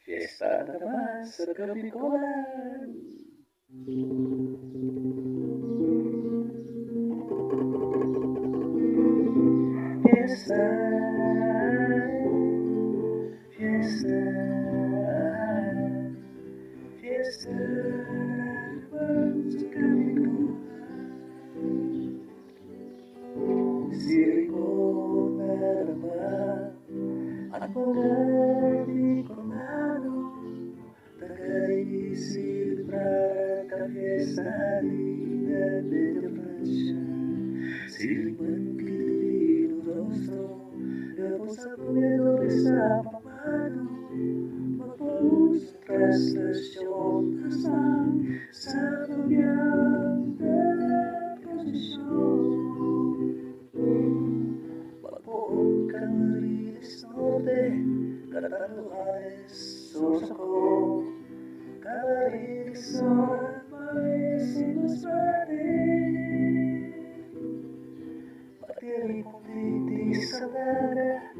Fiesta na naman sa Kabikulan. Fiesta, fiesta, fiesta naman sa Kabikulan. Siring ko na naman ang mga di ko nalo. Tagaisipran ka fiesta di na Francia. Siring man kilino rostro, tapos sa pumedor sa pamano. Magpus traslasyon kasang sa pagyan na posisyon. Magpuong Camarines Norte, Catanduanes, Sorsogon, Camarines Norte, may sinuswerte. Matiri kong titi sa laga,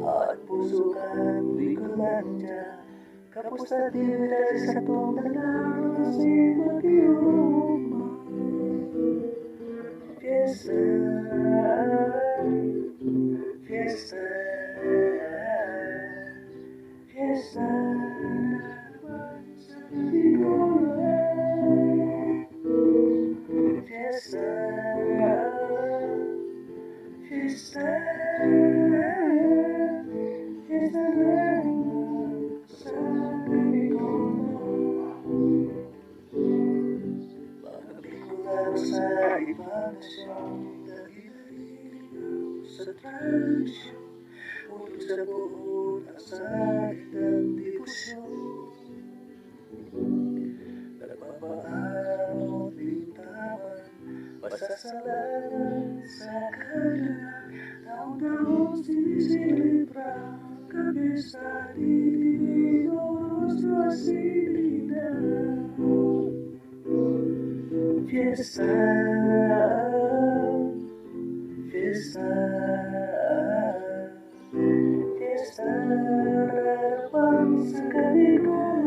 at pusukan Bicolandia. Kapos na dinilay sa tong talang si Magyuma. Fiesta, fiesta, fiesta naman sa Kabikulan. Fiesta, fiesta, fiesta naman sa Kabikulan. Mga Bicolano sa ibang nasyon, dahil sa tradisyon, ulog sa buod at sa ilang dibusyon. Nagpapaamot lintawan, pasasalanan sa kanilang taon-taon sinisilibra. Kabisa di nuestro asilidad. Fiesta, fiesta, fiesta naman sa Kabikulan.